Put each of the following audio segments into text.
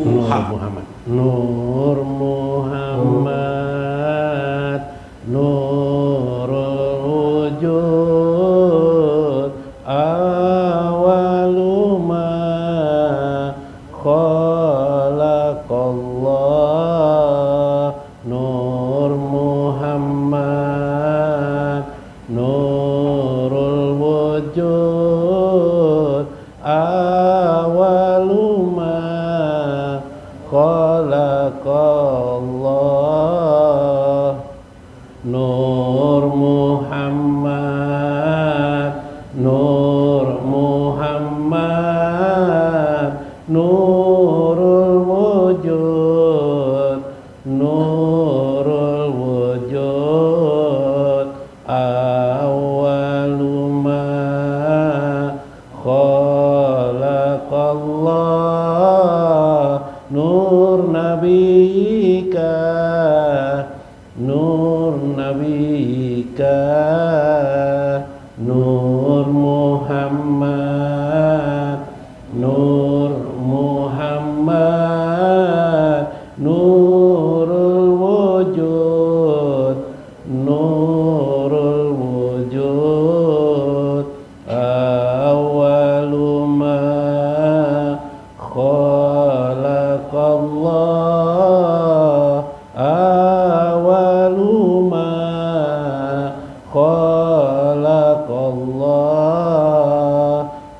Nur Muhammad. Nur Muhammad, nurul wujud, awalu ma khalaqallah. Nur Muhammad, nurul wujud, awalu ma khalaqallah. Nur Muhammad, Nur Muhammad, nurul wujud, nurul wujud, awwalu ma khalaqallah. Nur nabiyika, nur nabiyika, nur Muhammad, nur Muhammad, nurul wujud, nurul wujud, awwalu ma khalaqallah, awalu ma khalaqallah,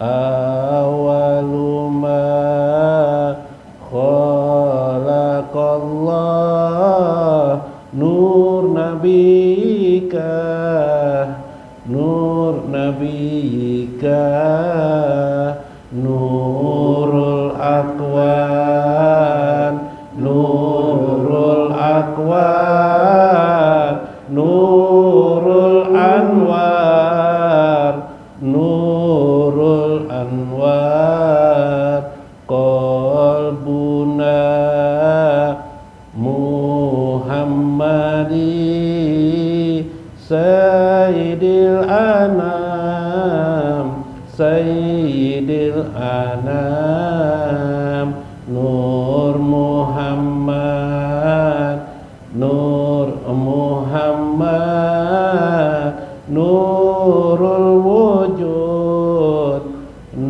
awalu ma khalaqallah. Nur nabiyika, nur nabiyika, nurul akwan, nurul akwan, nurul anwar, nurul anwar, qalbuna Muhammadi sayyidil anam, sayyidil anam. Nur Muhammad, nur Muhammad, nurul wujud,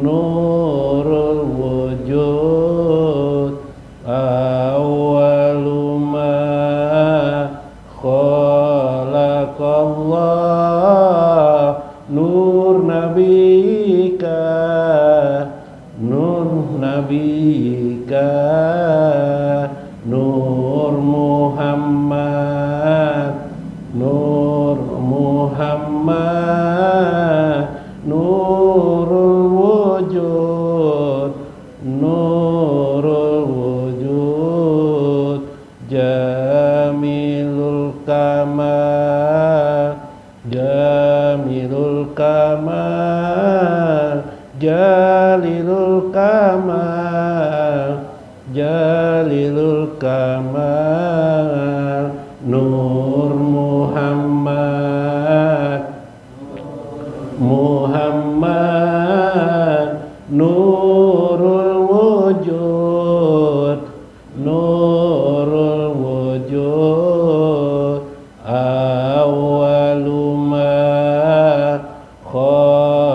nurul wujud, awwalu ma khalaqallah. Nur nabiyika, nur nabiyika, nur Muhammad, nur Muhammad, nurul wujud, nurul wujud, jamilul kamal, jamilul kamal, jalilul kamal, jalilul kamal. Nur Muhammad, Muhammad, nurul wujud, nurul wujud, awwalu ma khalaqallah.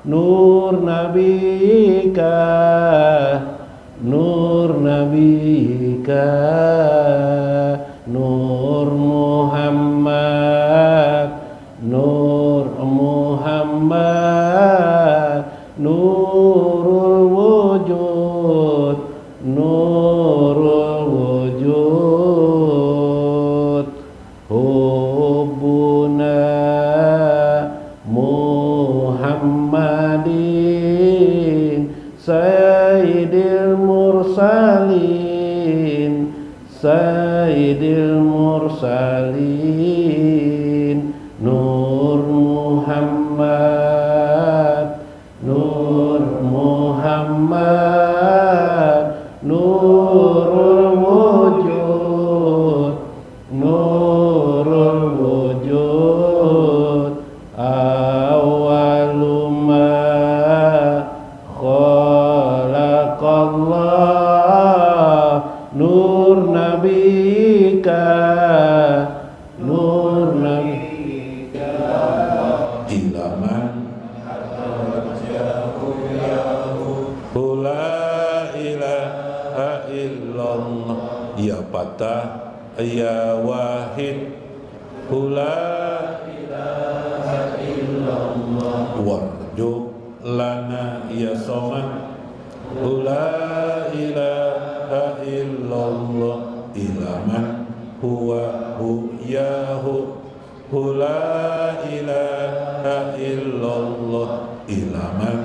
Nur nabiyika, nur nabiyika, nur Muhammad, nur Muhammad, nurul wujud, nurul wujud, hubbuna Muhammadin sayyidil mursalin, sayyidil mursalin. Nur Muhammad, nur Muhammad, nurul wujud, nurul wujud, awwalu ma khalaqallah. sadaqallah nur nabika nur nabika ilaman la ilaha illallah ya patah ya wahid la ilaha illallah warju lana ya somad la ilaha illallah ilaman huwa hu yahu la ilaha illallah ilaman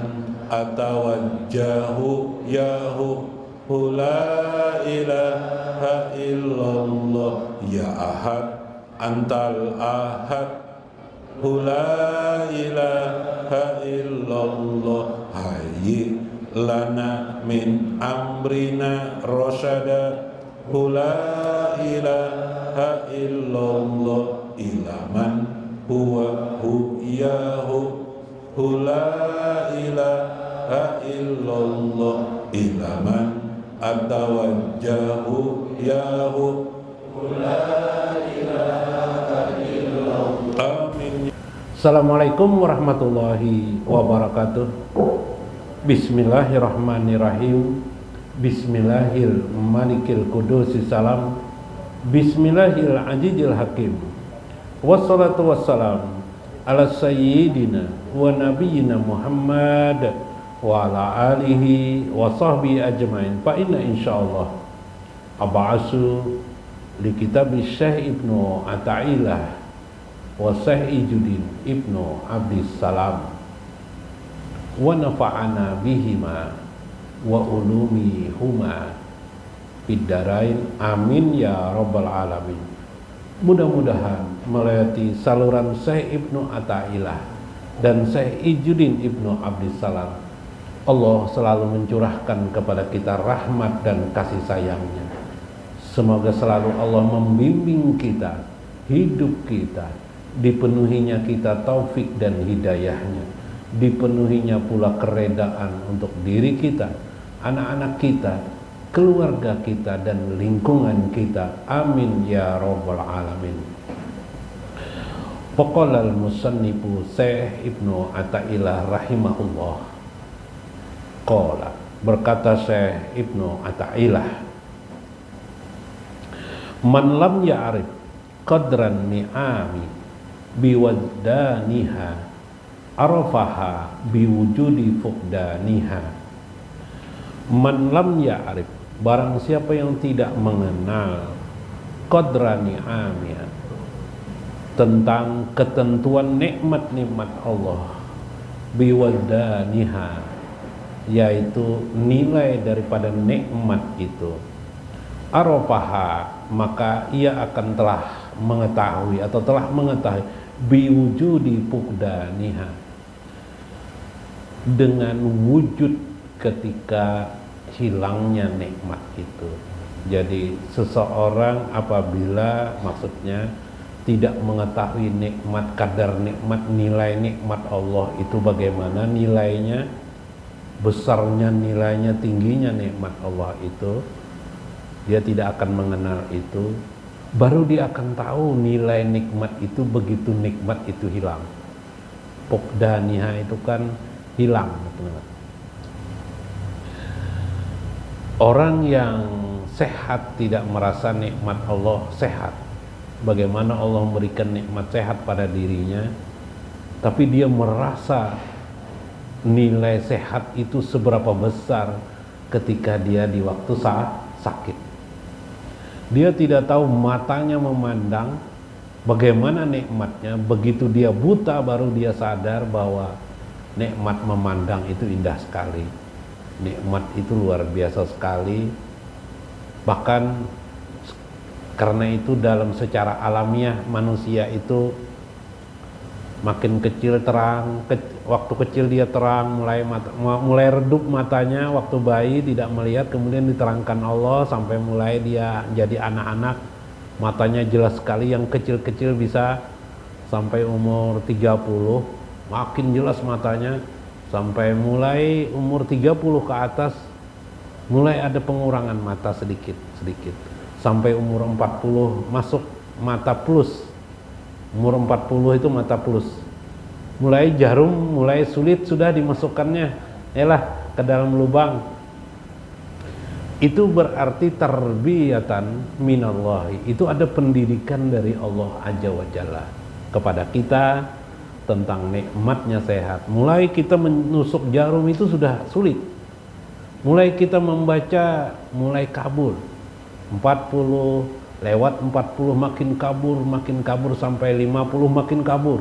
atawajjahu yahu la ilaha illallah ya ahad antal ahad la ilaha illallah hayyi lana min amrina rasyada la ilaha illallah ilaman huwa hu yahu la ilaha illallah ilaman atawajjahu yahu la ilaha illallah. Amin. Assalamualaikum warahmatullahi wabarakatuh. Bismillahirrahmanirrahim. Bismillahil malikil kudusi salam. Bismillahil ajijil hakim. Wassalatu wassalam ala sayyidina wa nabiyyina Muhammad wa ala alihi wa sahbihi ajmain. Fa inna insyaallah ab'asu li kitab Syekh Ibnu Athaillah wa Syekh Ijuddin Ibnu Abdissalam wa nafa'ana bihima wa ulumihuma fid darain amin ya rabbal alamin. Mudah-mudahan melalui saluran Syekh Ibnu Athaillah dan Syekh Ijuddin Ibnu Abdissalam, Allah selalu mencurahkan kepada kita rahmat dan kasih sayangnya. Semoga selalu Allah membimbing kita, hidup kita, dipenuhinya kita taufik dan hidayahnya, dipenuhinya pula keredaan untuk diri kita, anak-anak kita, keluarga kita dan lingkungan kita. Amin ya rabbal alamin. Faqala al-musannifu Syekh Ibnu Athaillah rahimahullah. Qala, berkata Syekh Ibnu Athaillah, man lam ya'rif qadran ni'ami biwaddaniha arafaha biwujudi fuqdaniha. Man lam ya'rif, barang siapa yang tidak mengenal qadra ni'amiyah, tentang ketentuan nikmat-nikmat Allah, biwadaniha, yaitu nilai daripada nikmat itu, arafaha, maka ia akan telah mengetahui atau telah mengetahui biwujudi fuqdaniha, dengan wujud ketika hilangnya nikmat itu. Jadi seseorang apabila maksudnya tidak mengetahui nikmat, kadar nikmat, nilai nikmat Allah itu bagaimana nilainya, besarnya nilainya, tingginya nikmat Allah itu, dia tidak akan mengenal itu. Baru dia akan tahu nilai nikmat itu begitu nikmat itu hilang. Fuqdaniha itu kan hilang, teman-teman. Orang yang sehat tidak merasa nikmat Allah sehat. Bagaimana Allah memberikan nikmat sehat pada dirinya, tapi dia merasa nilai sehat itu seberapa besar ketika dia di waktu saat sakit. Dia tidak tahu, matanya memandang bagaimana nikmatnya. Begitu dia buta baru dia sadar bahwa nikmat memandang itu indah sekali. Nikmat itu luar biasa sekali. Bahkan karena itu dalam secara alamiah manusia itu makin kecil terang, waktu kecil dia terang, mulai redup matanya waktu bayi tidak melihat, kemudian diterangkan Allah sampai mulai dia jadi anak-anak, matanya jelas sekali. Yang kecil-kecil bisa sampai umur 30 makin jelas matanya, sampai mulai umur 30 ke atas mulai ada pengurangan mata sedikit sampai umur 40 masuk mata plus. Umur 40 itu mata plus, mulai jarum mulai sulit sudah dimasukkannya ke dalam lubang. Itu berarti tarbiyatan minallahi, itu ada pendidikan dari Allah Azza wa Jalla kepada kita tentang nikmatnya sehat. Mulai kita menusuk jarum itu sudah sulit, mulai kita membaca mulai kabur. 40 lewat 40 makin kabur sampai 50 makin kabur.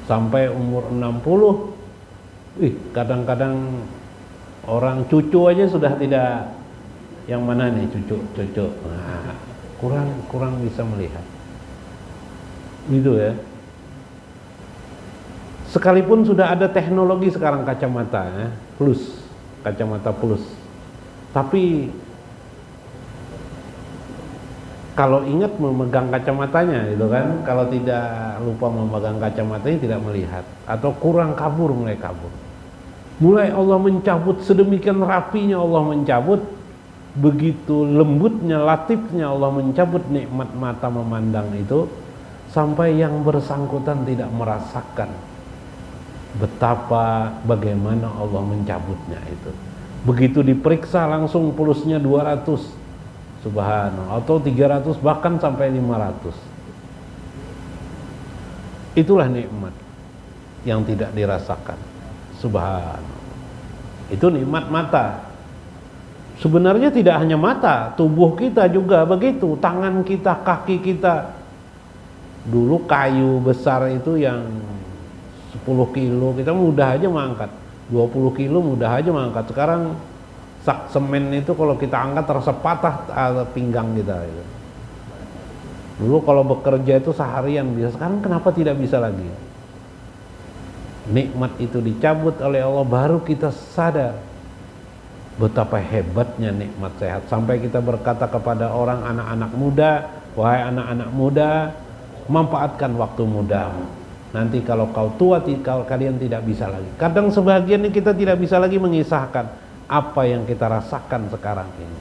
Sampai umur 60, kadang-kadang orang cucu aja sudah tidak, yang mana nih cucu. Nah, kurang bisa melihat. Gitu ya. Sekalipun sudah ada teknologi sekarang kacamata kacamata plus. Tapi kalau ingat memegang kacamatanya gitu kan, kalau tidak lupa memegang kacamatanya tidak melihat, atau mulai kabur. Mulai Allah mencabut sedemikian rapinya, Allah mencabut begitu lembutnya, latifnya Allah mencabut nikmat mata memandang itu, sampai yang bersangkutan tidak merasakan bagaimana Allah mencabutnya itu. Begitu diperiksa langsung pulsnya 200. Subhanallah, atau 300 bahkan sampai 500. Itulah nikmat yang tidak dirasakan. Subhanallah. Itu nikmat mata. Sebenarnya tidak hanya mata, tubuh kita juga begitu, tangan kita, kaki kita. Dulu kayu besar itu yang 10 kilo kita mudah aja mengangkat, 20 kilo mudah aja mengangkat. Sekarang sak semen itu kalau kita angkat terasa patah pinggang kita gitu. Dulu kalau bekerja itu seharian bisa, sekarang kenapa tidak bisa lagi? Nikmat itu dicabut oleh Allah, baru kita sadar betapa hebatnya nikmat sehat. Sampai kita berkata kepada orang, anak-anak muda, wahai anak-anak muda, manfaatkan waktu mudamu. Nanti kalau kau tua, kalian tidak bisa lagi. Kadang sebagian kita tidak bisa lagi mengisahkan apa yang kita rasakan sekarang ini.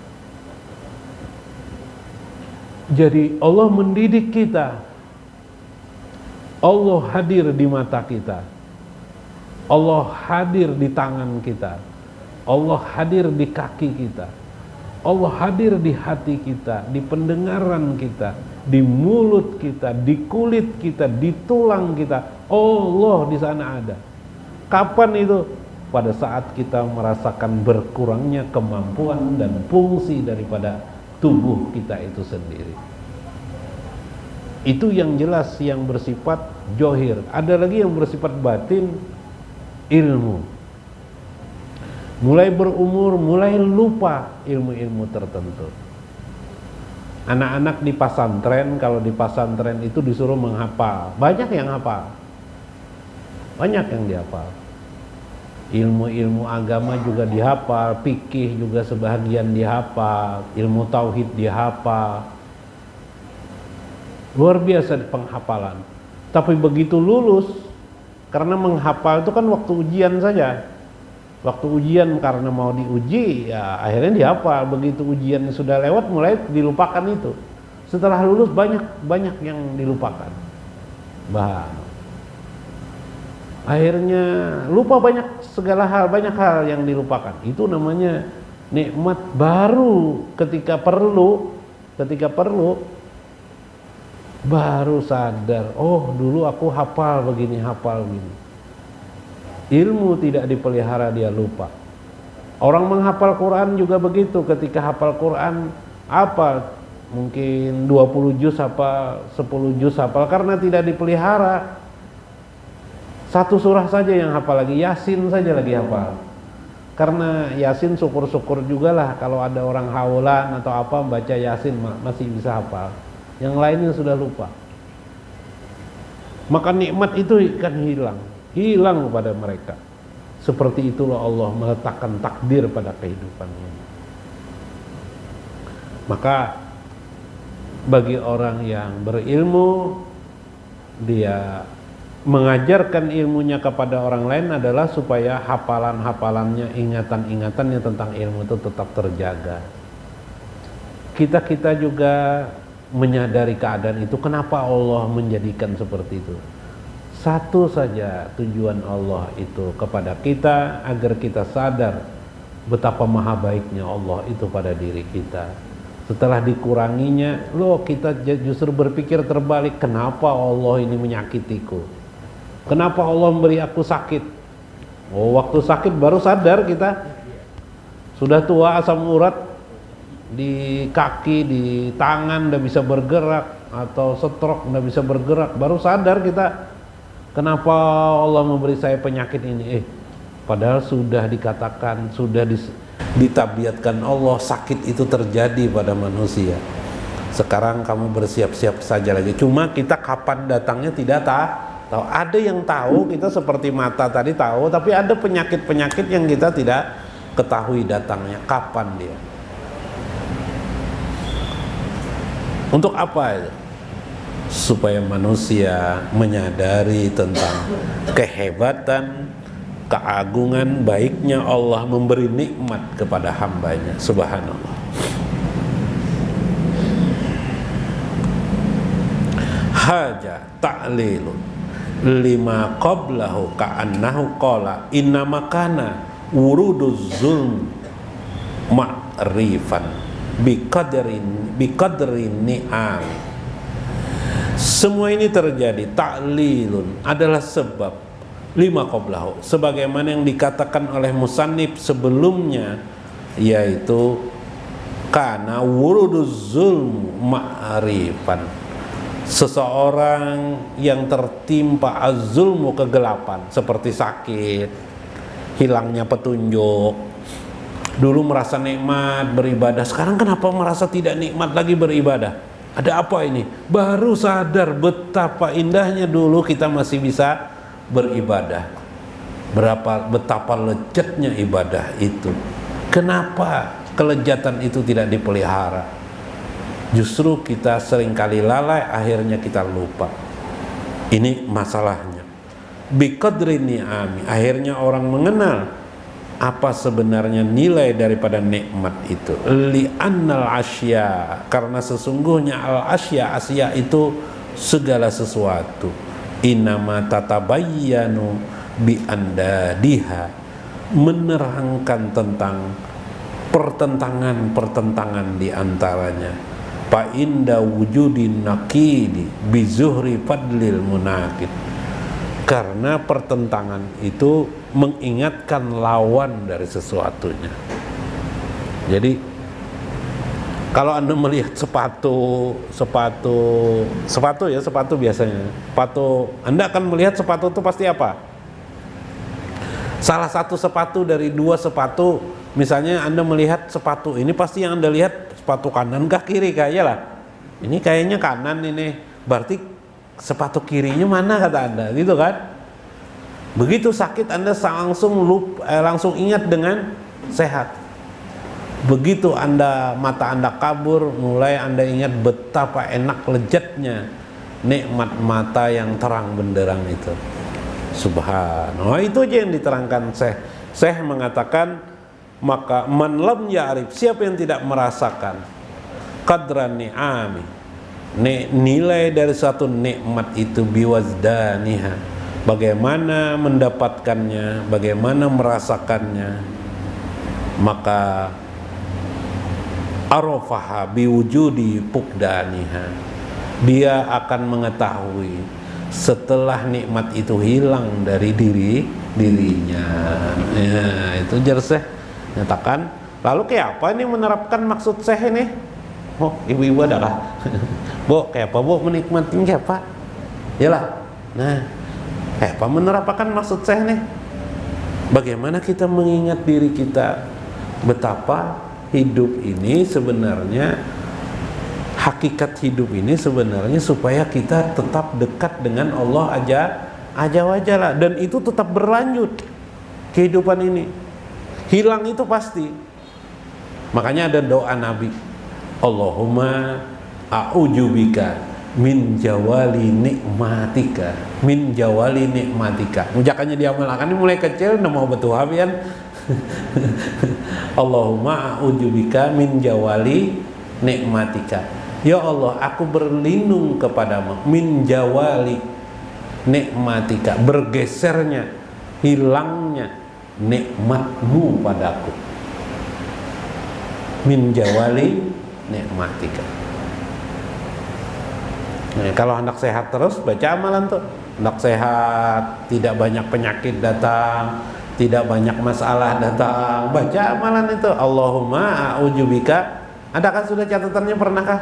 Jadi Allah mendidik kita. Allah hadir di mata kita. Allah hadir di tangan kita. Allah hadir di kaki kita. Allah hadir di hati kita, di pendengaran kita, di mulut kita, di kulit kita, di tulang kita. Allah di sana ada. Kapan itu? Pada saat kita merasakan berkurangnya kemampuan dan fungsi daripada tubuh kita itu sendiri. Itu yang jelas, yang bersifat johir. Ada lagi yang bersifat batin, ilmu. Mulai berumur, mulai lupa ilmu-ilmu tertentu. Anak-anak di pesantren, kalau di pesantren itu disuruh menghafal, banyak yang hafal, banyak yang dihafal. Ilmu-ilmu agama juga dihafal, fikih juga sebahagian dihafal, ilmu tauhid dihafal. Luar biasa penghafalan. Tapi begitu lulus, karena menghafal itu kan waktu ujian saja. Waktu ujian karena mau diuji, ya akhirnya dihafal. Begitu ujian sudah lewat, mulai dilupakan itu. Setelah lulus banyak yang dilupakan. Akhirnya lupa segala hal, banyak hal yang dilupakan. Itu namanya nikmat baru ketika perlu baru sadar, oh dulu aku hafal begini. Ilmu tidak dipelihara, dia lupa. Orang menghafal Quran juga begitu, ketika hafal Quran mungkin 20 juz hafal, 10 juz hafal, karena tidak dipelihara. Satu surah saja yang hafal, lagi Yasin saja lagi hafal. Karena Yasin syukur-syukur juga lah kalau ada orang haulan atau apa baca Yasin masih bisa hafal. Yang lainnya sudah lupa. Maka nikmat itu kan hilang kepada mereka. Seperti itulah Allah meletakkan takdir pada kehidupan ini. Maka bagi orang yang berilmu, dia mengajarkan ilmunya kepada orang lain adalah supaya hafalan-hafalannya, ingatan-ingatannya tentang ilmu itu tetap terjaga. Kita juga menyadari keadaan itu. Kenapa Allah menjadikan seperti itu? Satu saja tujuan Allah itu kepada kita, agar kita sadar betapa maha baiknya Allah itu pada diri kita. Setelah dikuranginya, kita justru berpikir terbalik, kenapa Allah ini menyakitiku? Kenapa Allah memberi aku sakit? Waktu sakit baru sadar kita. Sudah tua, asam urat di kaki, di tangan udah bisa bergerak, atau stroke udah bisa bergerak, baru sadar kita, kenapa Allah memberi saya penyakit ini? Padahal sudah dikatakan, sudah ditabiatkan Allah sakit itu terjadi pada manusia. Sekarang kamu bersiap-siap saja lagi. Cuma kita kapan datangnya tidak tahu. Ada yang tahu, kita seperti mata tadi tahu, tapi ada penyakit-penyakit yang kita tidak ketahui datangnya, kapan dia. Untuk apa itu? Supaya manusia menyadari tentang kehebatan, keagungan, baiknya Allah memberi nikmat kepada hambanya. Subhanallah. Haja ta'lilun lima qablahu ka'annahu qala innama kana wuruduz zulm ma'rifan biqadrin ni'am. Semua ini terjadi, ta'lilun adalah sebab, lima qablahu sebagaimana yang dikatakan oleh musannif sebelumnya, yaitu kana wuruduz zulm ma'rifan, seseorang yang tertimpa az-zulmu, kegelapan, seperti sakit, hilangnya petunjuk. Dulu merasa nikmat beribadah, sekarang kenapa merasa tidak nikmat lagi beribadah? Ada apa ini? Baru sadar betapa indahnya dulu kita masih bisa beribadah, betapa lezatnya ibadah itu. Kenapa kelezatan itu tidak dipelihara? Justru kita seringkali lalai, akhirnya kita lupa. Ini masalahnya. Biqadri ni'ami, akhirnya orang mengenal apa sebenarnya nilai daripada nikmat itu. Li'annal asya, karena sesungguhnya al asya, asya itu segala sesuatu. Inama tatabayyanu bi andadiha, menerangkan tentang pertentangan-pertentangan di antaranya. Fa inda wujudin naqidi bi zuhri fadlil munaqid, karena pertentangan itu mengingatkan lawan dari sesuatunya. Jadi kalau Anda melihat sepatu biasanya, Anda akan melihat sepatu itu pasti apa? Salah satu sepatu dari dua sepatu, misalnya Anda melihat sepatu ini, pasti yang Anda lihat sepatu kanan kah kiri kah? Iyalah, ini kayaknya kanan ini, berarti sepatu kirinya mana kata Anda, gitu kan? Begitu sakit Anda langsung ingat dengan sehat. Begitu mata Anda kabur, mulai Anda ingat betapa enak lezatnya nikmat mata yang terang benderang itu. Subhanallah, itu aja yang diterangkan Syekh mengatakan, maka man lam ya'rif, siapa yang tidak merasakan qadran ni'ami, nilai dari satu nikmat itu, biwazdaniha, bagaimana mendapatkannya, bagaimana merasakannya, maka arafaha biwujudi fuqdaniha, dia akan mengetahui setelah nikmat itu hilang dari dirinya. Ya, itu Syekh nyatakan. Lalu kayak apa ini menerapkan maksud Syekh ini? Ibu-ibu adalah Bu, kayak apa Bu menikmati kayak apa? Yalah. Nah, apa menerapkan maksud Syekh nih? Bagaimana kita mengingat diri kita betapa hidup ini sebenarnya, hakikat hidup ini sebenarnya supaya kita tetap dekat dengan Allah aja wajalah, dan itu tetap berlanjut kehidupan ini. Hilang itu pasti. Makanya ada doa Nabi, Allahumma a'udzubika min jawali nikmatika, min jawali nikmatika. Mujakannya diamalkan ini mulai kecil udah mau betul habian. Allahumma a'udzubika min jawali nikmatika. Ya Allah, aku berlindung kepadamu min jawali nikmatika, bergesernya, hilangnya nikmatmu padaku. Min jawali nikmatika. Nah, kalau hendak sehat terus baca amalan tuh. Hendak sehat, tidak banyak penyakit datang, tidak banyak masalah datang, baca amalan itu. Allahumma a'udzubika. Adakah sudah catatannya, pernahkah?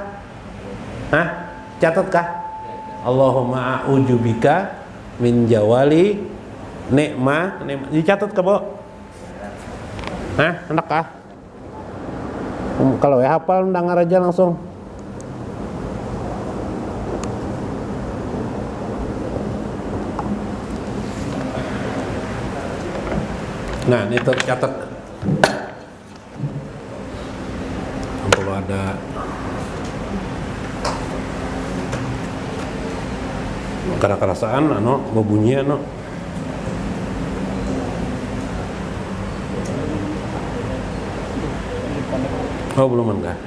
Hah? Catatkah? Allahumma a'udzubika min jawali nikmah. Dicatat ke, Bo? Hah? Hendakkah? Kalau ya hafal dengar aja langsung. Nah, ini tercatat. Kalau ada kerasaan, berbunyi, oh belum enggak.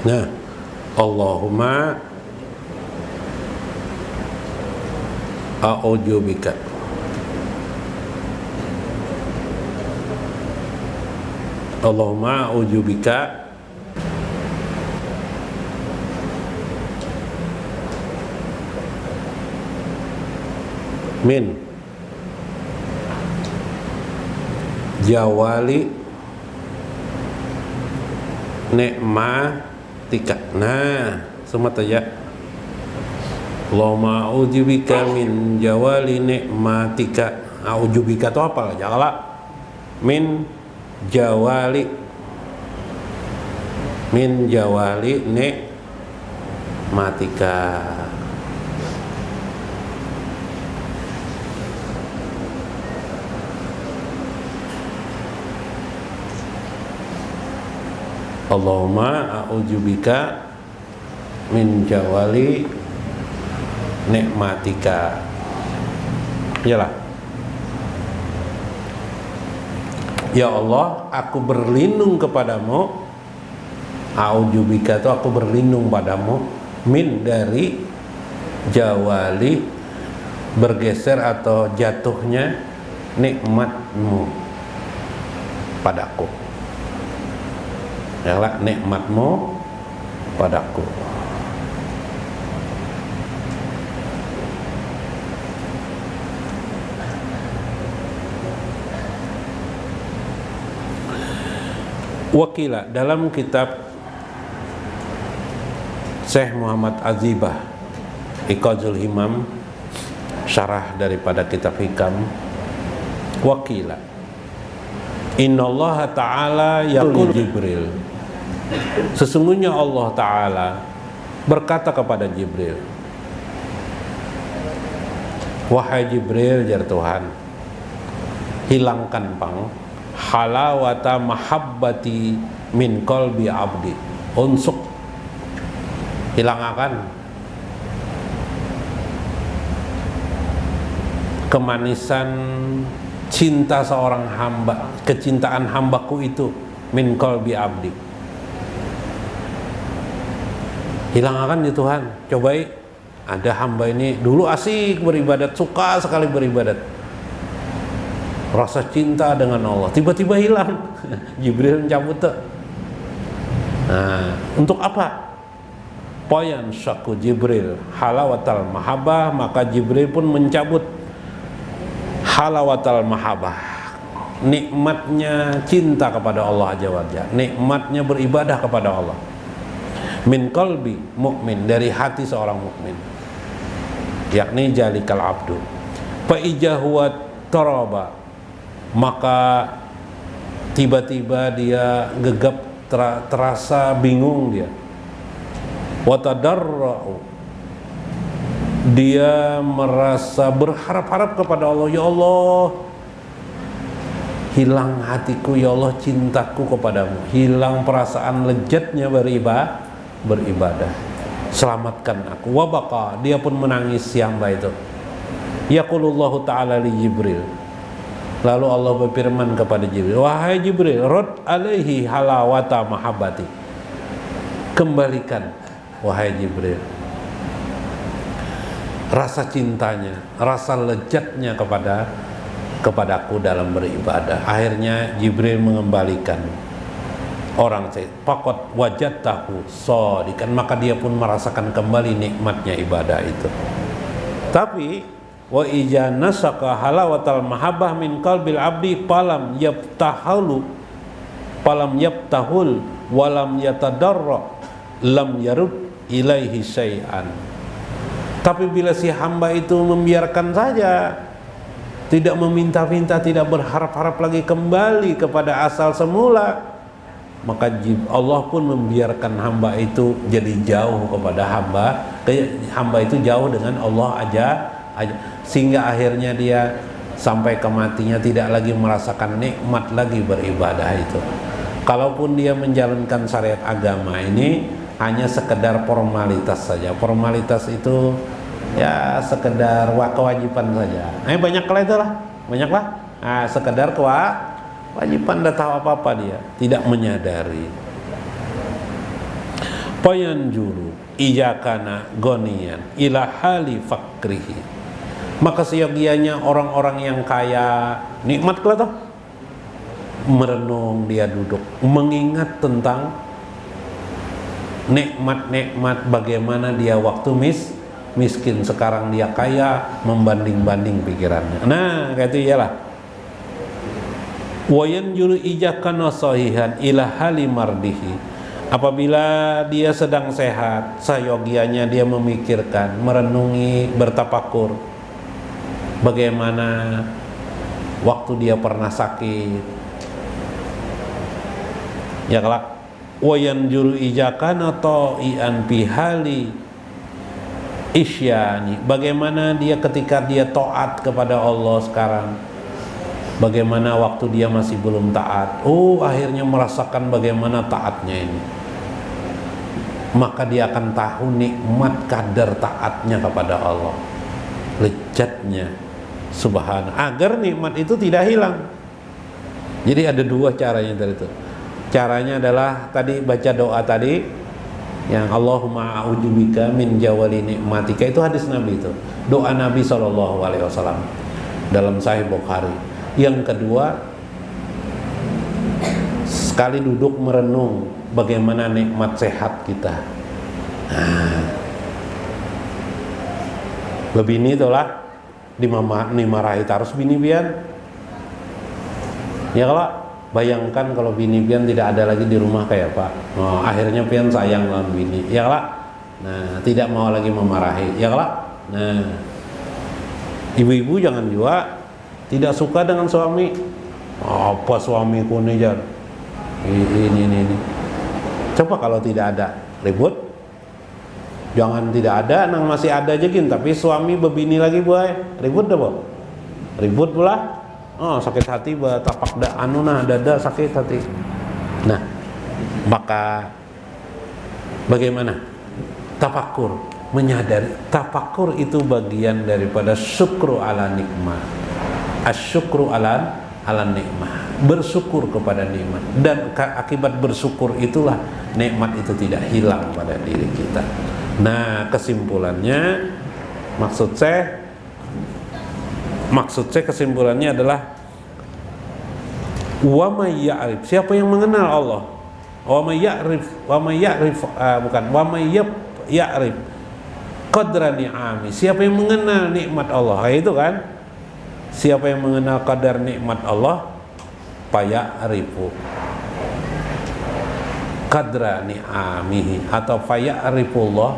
Nah, Allahumma a'udzubika Allahumma a'udzubika min jawali nikmatika. Nah, semata ya. Allahumma a'udzubika min jawali nikmatika. A'udzubika itu apa? Janganlah min jawali nikmatika. Allahumma a'udzubika min jawali nikmatika. Iyalah. Ya Allah, aku berlindung kepadamu. A'udzubika itu aku berlindung padamu min dari jawali bergeser atau jatuhnya nikmatmu padaku. Yalah, nikmatmu padaku. Wakila dalam kitab Syekh Muhammad Azibah Iqazul Himam, syarah daripada kitab Hikam, wakila innallaha ta'ala yaqul Jibril, sesungguhnya Allah Ta'ala berkata kepada Jibril, wahai Jibril, jar Tuhan, hilangkan pang halawata mahabbati min qalbi abdi, unsuk, hilangkan kemanisan cinta seorang hamba, kecintaan hambaku itu min qalbi abdi. Hilangkan ya Tuhan. Cobai, ada hamba ini dulu asik beribadat, suka sekali beribadat, rasa cinta dengan Allah, tiba-tiba hilang. Jibril mencabut tuh. Nah, untuk apa? Poyan syaku Jibril halawatal mahabbah, maka Jibril pun mencabut halawatal mahabbah, nikmatnya cinta kepada Allah Azza wa Jalla, nikmatnya beribadah kepada Allah. min qalbi mukmin, dari hati seorang mukmin, yakni jalikal abdu. Fa ijahuwa taraba, maka tiba-tiba dia gegap, terasa bingung dia. Wa tadarra'u, dia merasa berharap-harap kepada Allah, ya Allah, hilang hatiku ya Allah, cintaku kepadamu, hilang perasaan lezatnya beribadah, selamatkan aku. Wa baqa, dia pun menangis si hamba itu. Yaqulullahu ta'ala li Jibril, lalu Allah berfirman kepada Jibril, wahai Jibril, rad alaihi halawata mahabbati, kembalikan wahai Jibril rasa cintanya, rasa lezatnya kepadaku dalam beribadah. Akhirnya Jibril mengembalikan orang saya, faqad wajadtahu shadiqan, maka dia pun merasakan kembali nikmatnya ibadah itu. Tapi wa ija nasaka halawatal mahabbah min qalbil abdi falam yabtahul walam yatadarra lam yarud ilaihi syai'an. Tapi bila si hamba itu membiarkan saja, tidak meminta-minta, tidak berharap-harap lagi kembali kepada asal semula, maka Allah pun membiarkan hamba itu jadi jauh kepada hamba itu jauh dengan Allah aja, sehingga akhirnya dia sampai ke matinya tidak lagi merasakan nikmat lagi beribadah itu. Kalaupun dia menjalankan syariat agama ini hanya sekedar formalitas saja. Formalitas itu ya sekedar kewajiban saja. Banyaklah itulah, banyaklah. Sekedar kewajiban, tidak tahu apa-apa dia, tidak menyadari. Payanjuru ijakana gonian ila hali fakrihi, maka seyogianya orang-orang yang kaya, nikmat kelihatan, merenung, dia duduk mengingat tentang nikmat-nikmat bagaimana dia waktu miskin, sekarang dia kaya, membanding-banding pikirannya. Nah, kayak itu iyalah. Wayan juru ijakana sahihan ila hali mardihi, apabila dia sedang sehat, sayogianya dia memikirkan, merenungi, bertapakur bagaimana waktu dia pernah sakit. Ya kelak wayan juru ijakana ta'ian bihali isyani, bagaimana dia ketika dia taat kepada Allah sekarang, bagaimana waktu dia masih belum taat, akhirnya merasakan bagaimana taatnya ini, maka dia akan tahu nikmat kadar taatnya kepada Allah, lezatnya, subhanallah, agar nikmat itu tidak hilang. Jadi ada dua caranya dari itu. Caranya adalah tadi baca doa tadi yang Allahumma a'udzubika min jawali nikmatika, itu hadis Nabi, itu doa Nabi SAW dalam Sahih Bukhari. Yang kedua, sekali duduk merenung bagaimana nikmat sehat kita. Bebini itulah dimarahi terus bini pian. Ya kalau bayangkan kalau bini pian tidak ada lagi di rumah kayak Pak. Akhirnya pian sayang lawan bini. Ya kalau tidak mau lagi memarahi. Ya kalau ibu-ibu jangan juga tidak suka dengan suami. Apa suamiku nih jar? Ini. Coba kalau tidak ada ribut. Jangan tidak ada, nang masih ada aja gin. Tapi suami bebini lagi boy, ribut dah boh. Ribut pula. Sakit hati tapak dada sakit hati. Nah, maka bagaimana? Tafakur, menyadari. Tafakur itu bagian daripada syukru ala nikmat. Asyukru ala nikmat, bersyukur kepada nikmat, dan akibat bersyukur itulah nikmat itu tidak hilang pada diri kita. Nah, kesimpulannya maksud saya kesimpulannya adalah wa may ya'rif, siapa yang mengenal Allah, wa may ya'rif qadra ni'ami, siapa yang mengenal nikmat Allah, itu kan, siapa yang mengenal kadar nikmat Allah, fa ya'rifu, qadra ni'amihi atau faya'rifullah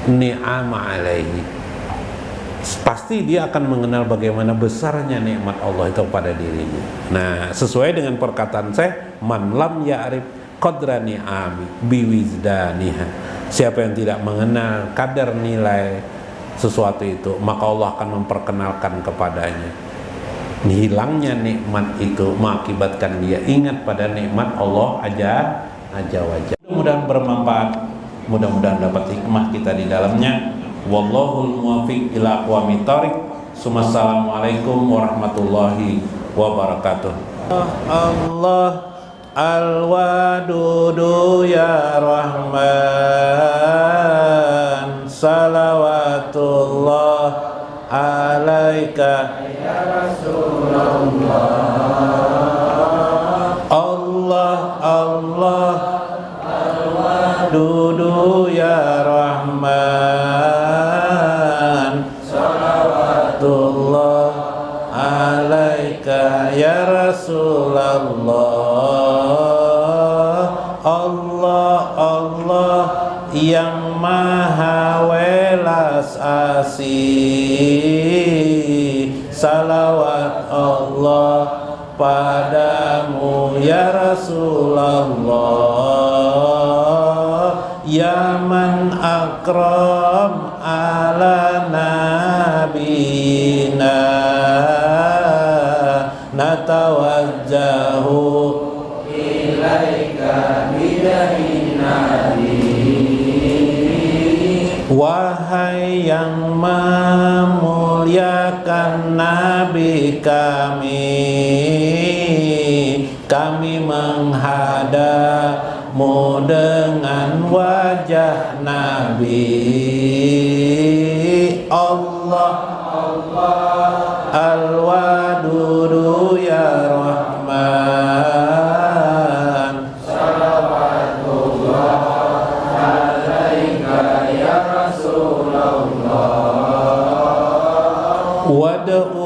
ni'ama alaihi. Pasti dia akan mengenal bagaimana besarnya nikmat Allah itu pada dirinya. Nah, sesuai dengan perkataan saya, man lam ya'rif qadra ni'ami biwizdaniha. Siapa yang tidak mengenal kadar nilai sesuatu itu, maka Allah akan memperkenalkan kepadanya. Hilangnya nikmat itu mengakibatkan dia ingat pada nikmat Allah aja wajah. Mudah-mudahan bermanfaat, mudah-mudahan dapat hikmah kita di dalamnya. Wallahul muwaffiq ila aqwamit thoriq. Assalamualaikum warahmatullahi wabarakatuh. Allah Al-Wadudu ya Rahman, salawatullah alaika ya Rasulullah. Allah Allah Al-Wadudu ya Rahman, salawatullah alaika ya Rasulullah. Allah Allah yang maha welas asih, salawat Allah padamu ya Rasulullah. Ya man akram ala nabina, natawajjahu ilaika bidahin nabi. Wahai yang memuliakan Nabi kami menghadapmu dengan wajah Nabi. Allah Allah Al-Wadudu ya Rahman, salawatullah alaika ya Rasulullah. Wad'u